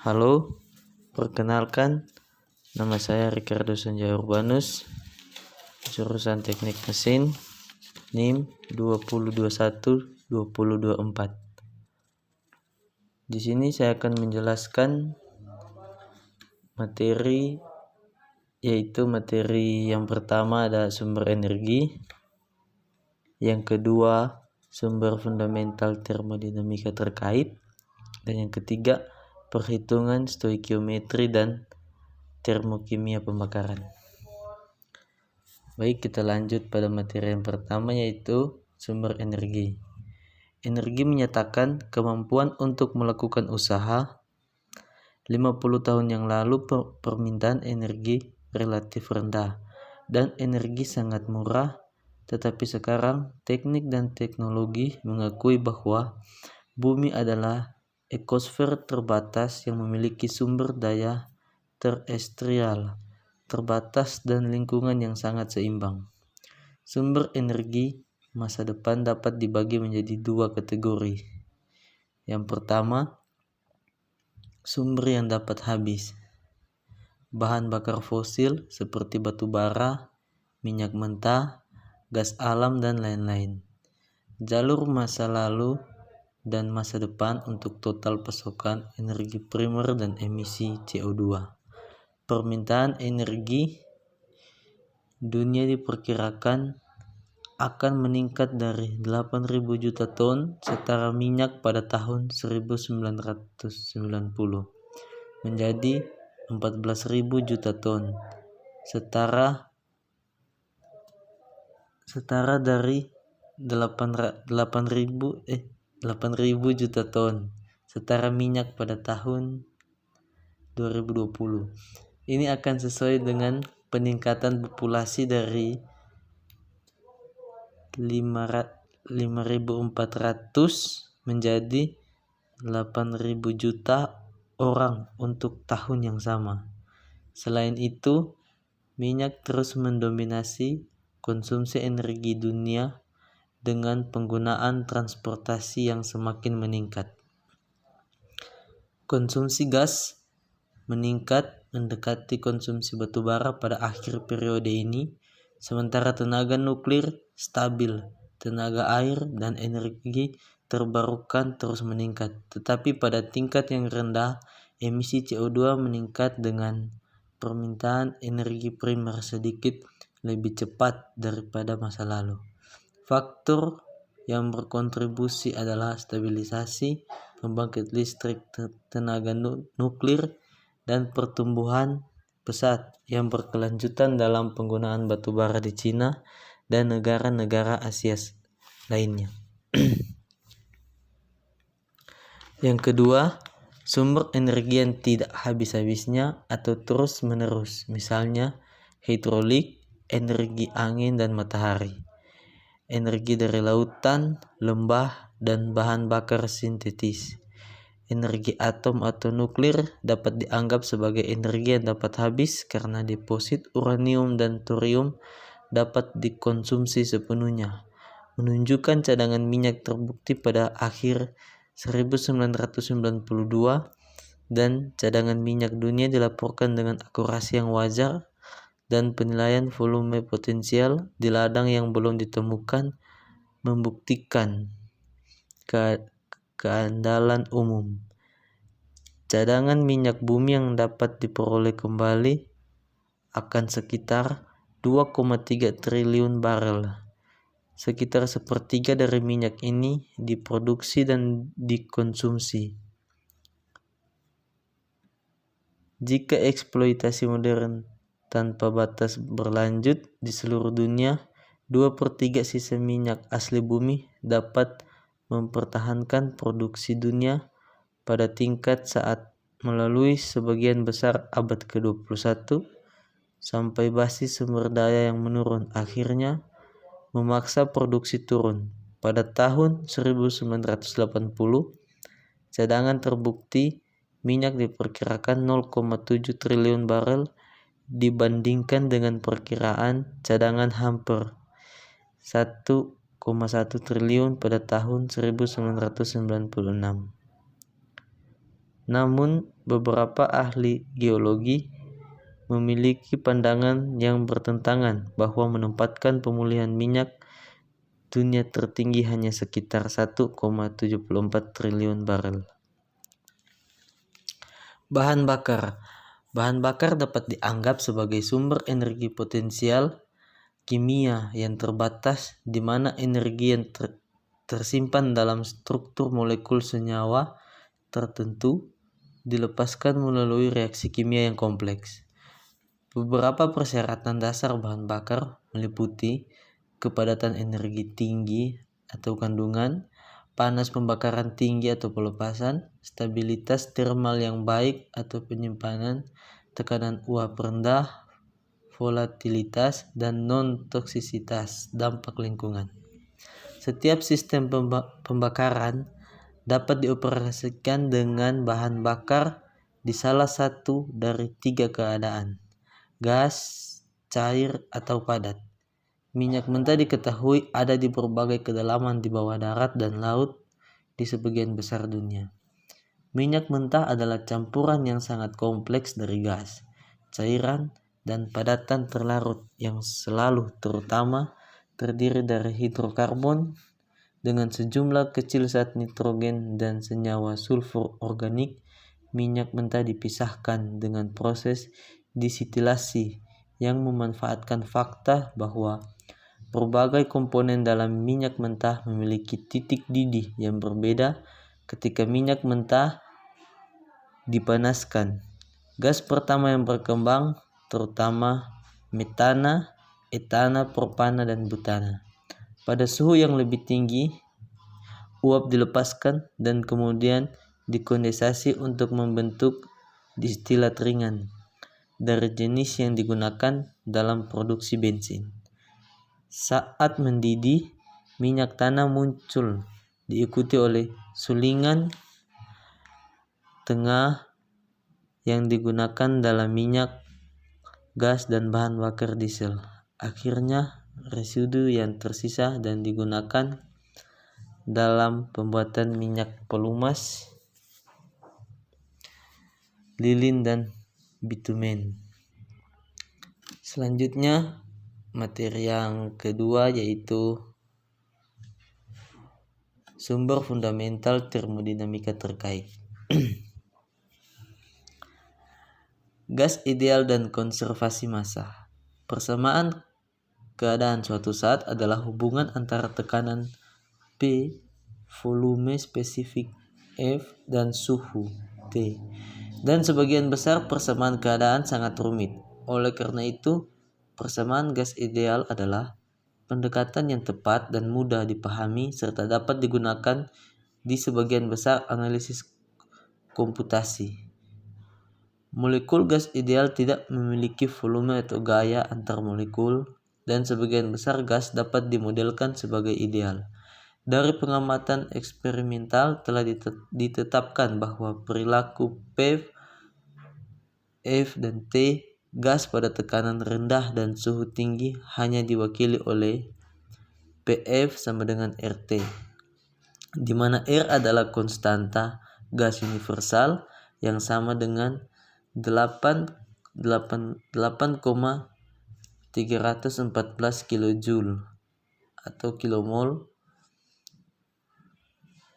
Halo, perkenalkan, nama saya Ricardo Sanjaya Urbanus, jurusan Teknik Mesin, NIM 2021-2024. Di sini saya akan menjelaskan materi, yaitu materi yang pertama ada sumber energi, yang kedua sumber fundamental termodinamika terkait, dan yang ketiga perhitungan stoikiometri dan termokimia pembakaran. Baik, kita lanjut pada materi yang pertama, yaitu sumber energi. Energi menyatakan kemampuan untuk melakukan usaha. 50 tahun yang lalu permintaan energi relatif rendah dan energi sangat murah, tetapi sekarang teknik dan teknologi mengakui bahwa bumi adalah ekosfer terbatas yang memiliki sumber daya terestrial terbatas dan lingkungan yang sangat seimbang. Sumber energi masa depan dapat dibagi menjadi dua kategori. Yang pertama, sumber yang dapat habis. Bahan bakar fosil seperti batu bara, minyak mentah, gas alam, dan lain-lain. Jalur masa lalu dan masa depan untuk total pasokan energi primer dan emisi CO2. Permintaan energi dunia diperkirakan akan meningkat dari 8.000 juta ton setara minyak pada tahun 1990 menjadi 14.000 juta ton setara dari 8.000 juta ton setara minyak pada tahun 2020. Ini akan sesuai dengan peningkatan populasi dari 5.400 menjadi 8.000 juta orang untuk tahun yang sama. Selain itu, minyak terus mendominasi konsumsi energi dunia dengan penggunaan transportasi yang semakin meningkat. Konsumsi gas meningkat mendekati konsumsi batu bara pada akhir periode ini, sementara tenaga nuklir stabil, tenaga air dan energi terbarukan terus meningkat. Tetapi pada tingkat yang rendah, emisi CO2 meningkat dengan permintaan energi primer sedikit lebih cepat daripada masa lalu. Faktor yang berkontribusi adalah stabilisasi pembangkit listrik tenaga nuklir dan pertumbuhan pesat yang berkelanjutan dalam penggunaan batu bara di Cina dan negara-negara Asia lainnya. Yang kedua, sumber energi yang tidak habis-habisnya atau terus-menerus, misalnya hidrolik, energi angin dan matahari, energi dari lautan, lembah, dan bahan bakar sintetis. Energi atom atau nuklir dapat dianggap sebagai energi yang dapat habis karena deposit uranium dan thorium dapat dikonsumsi sepenuhnya, menunjukkan cadangan minyak terbukti pada akhir 1992 dan cadangan minyak dunia dilaporkan dengan akurasi yang wajar dan penilaian volume potensial di ladang yang belum ditemukan membuktikan keandalan umum. Cadangan minyak bumi yang dapat diperoleh kembali akan sekitar 2,3 triliun barel. Sekitar sepertiga dari minyak ini diproduksi dan dikonsumsi. Jika eksploitasi modern tanpa batas berlanjut di seluruh dunia, 2/3 sisa minyak asli bumi dapat mempertahankan produksi dunia pada tingkat saat melalui sebagian besar abad ke-21 sampai basis sumber daya yang menurun akhirnya memaksa produksi turun. Pada tahun 1980, cadangan terbukti minyak diperkirakan 0,7 triliun barel dibandingkan dengan perkiraan cadangan hampir 1,1 triliun pada tahun 1996. Namun, beberapa ahli geologi memiliki pandangan yang bertentangan bahwa menempatkan pemulihan minyak dunia tertinggi hanya sekitar 1,74 triliun barel. Bahan bakar. Bahan bakar dapat dianggap sebagai sumber energi potensial kimia yang terbatas, di mana energi yang tersimpan dalam struktur molekul senyawa tertentu dilepaskan melalui reaksi kimia yang kompleks. Beberapa persyaratan dasar bahan bakar meliputi kepadatan energi tinggi atau kandungan, panas pembakaran tinggi atau pelepasan, stabilitas termal yang baik atau penyimpanan, tekanan uap rendah, volatilitas, dan non-toksisitas dampak lingkungan. Setiap sistem pembakaran dapat dioperasikan dengan bahan bakar di salah satu dari 3 keadaan: gas, cair, atau padat. Minyak mentah diketahui ada di berbagai kedalaman di bawah darat dan laut di sebagian besar dunia. Minyak mentah adalah campuran yang sangat kompleks dari gas, cairan, dan padatan terlarut yang selalu terutama terdiri dari hidrokarbon dengan sejumlah kecil zat nitrogen dan senyawa sulfur organik. Minyak mentah dipisahkan dengan proses disitilasi yang memanfaatkan fakta bahwa berbagai komponen dalam minyak mentah memiliki titik didih yang berbeda ketika minyak mentah dipanaskan. Gas pertama yang berkembang terutama metana, etana, propana, dan butana. Pada suhu yang lebih tinggi, uap dilepaskan dan kemudian dikondensasi untuk membentuk distilat ringan dari jenis yang digunakan dalam produksi bensin. Saat mendidih, minyak tanah muncul diikuti oleh sulingan tengah yang digunakan dalam minyak, gas, dan bahan bakar diesel. Akhirnya, residu yang tersisa dan digunakan dalam pembuatan minyak pelumas, lilin, dan bitumen. Selanjutnya, materi yang kedua yaitu sumber fundamental termodinamika terkait. Gas ideal dan konservasi massa. Persamaan keadaan suatu saat adalah hubungan antara tekanan P, volume spesifik F, dan suhu T. Dan sebagian besar persamaan keadaan sangat rumit. Oleh karena itu, persamaan gas ideal adalah pendekatan yang tepat dan mudah dipahami serta dapat digunakan di sebagian besar analisis komputasi. Molekul gas ideal tidak memiliki volume atau gaya antar molekul, dan sebagian besar gas dapat dimodelkan sebagai ideal. Dari pengamatan eksperimental telah ditetapkan bahwa perilaku P, F, dan T gas pada tekanan rendah dan suhu tinggi hanya diwakili oleh PF sama dengan RT, di mana R adalah konstanta gas universal yang sama dengan 8,314 kJ atau kilomol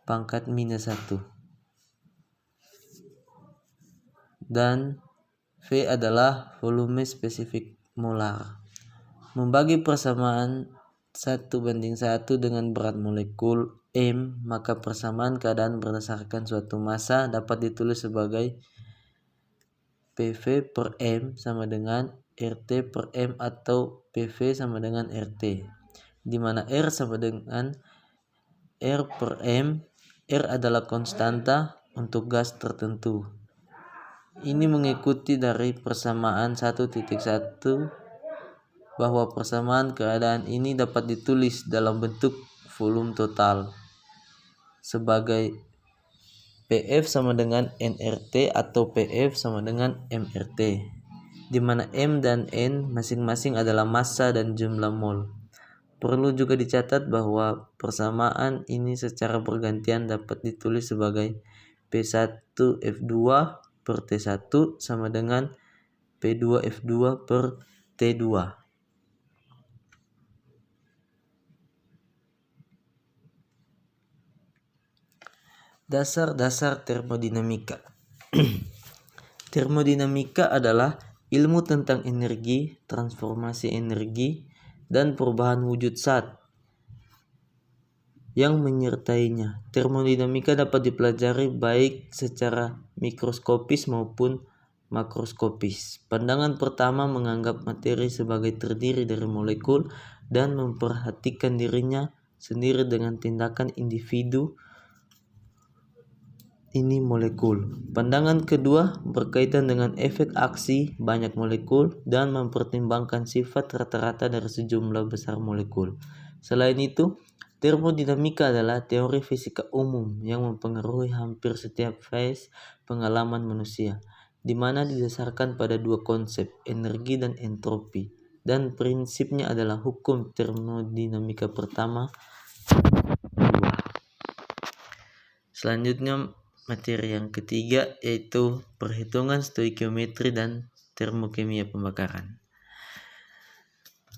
pangkat minus 1, dan V adalah volume spesifik molar. Membagi persamaan 1:1 dengan berat molekul M, maka persamaan keadaan berdasarkan suatu massa dapat ditulis sebagai PV per M sama dengan RT per M atau PV sama dengan RT, di mana R sama dengan R per M. R adalah konstanta untuk gas tertentu. Ini mengikuti dari persamaan 1.1 bahwa persamaan keadaan ini dapat ditulis dalam bentuk volume total sebagai PF sama dengan nRT atau PF sama dengan mRT, di mana M dan N masing-masing adalah massa dan jumlah mol. Perlu juga dicatat bahwa persamaan ini secara bergantian dapat ditulis sebagai P1F2 per T1 sama dengan P2F2 per T2. Dasar-dasar termodinamika. Termodinamika adalah ilmu tentang energi, transformasi energi, dan perubahan wujud zat yang menyertainya. Termodinamika dapat dipelajari baik secara mikroskopis maupun makroskopis. Pandangan pertama menganggap materi sebagai terdiri dari molekul dan memperhatikan dirinya sendiri dengan tindakan individu ini molekul. Pandangan kedua berkaitan dengan efek aksi banyak molekul dan mempertimbangkan sifat rata-rata dari sejumlah besar molekul. Selain itu, termodinamika adalah teori fisika umum yang mempengaruhi hampir setiap fase pengalaman manusia, di mana didasarkan pada dua konsep, energi dan entropi, dan prinsipnya adalah hukum termodinamika pertama. Selanjutnya materi yang ketiga yaitu perhitungan stoikiometri dan termokimia pembakaran.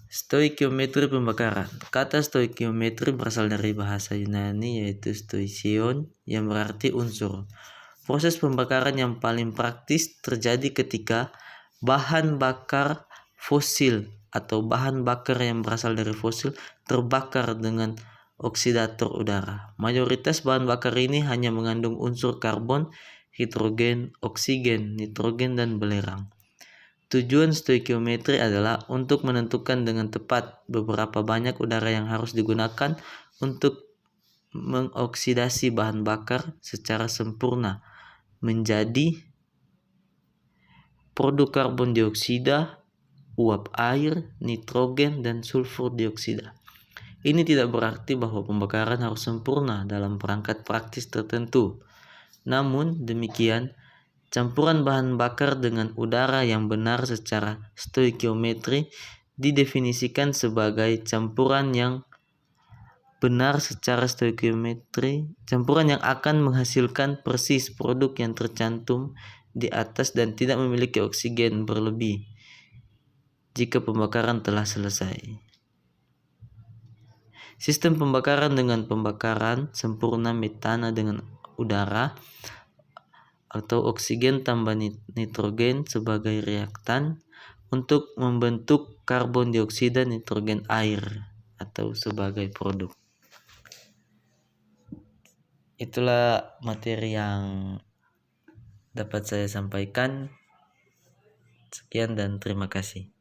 Stoikiometri pembakaran. Kata stoikiometri berasal dari bahasa Yunani yaitu stoision yang berarti unsur. Proses pembakaran yang paling praktis terjadi ketika bahan bakar fosil atau bahan bakar yang berasal dari fosil terbakar dengan oksidator udara. Mayoritas bahan bakar ini hanya mengandung unsur karbon, hidrogen, oksigen, nitrogen, dan belerang. Tujuan stoikiometri adalah untuk menentukan dengan tepat beberapa banyak udara yang harus digunakan untuk mengoksidasi bahan bakar secara sempurna menjadi produk karbon dioksida, uap air, nitrogen, dan sulfur dioksida. Ini tidak berarti bahwa pembakaran harus sempurna dalam perangkat praktis tertentu. Namun demikian, campuran bahan bakar dengan udara yang benar secara stoikiometri didefinisikan sebagai campuran yang benar secara stoikiometri, campuran yang akan menghasilkan persis produk yang tercantum di atas dan tidak memiliki oksigen berlebih jika pembakaran telah selesai. Sistem pembakaran dengan pembakaran sempurna metana dengan udara atau oksigen tambah nitrogen sebagai reaktan untuk membentuk karbon dioksida nitrogen air atau sebagai produk. Itulah materi yang dapat saya sampaikan. Sekian dan terima kasih.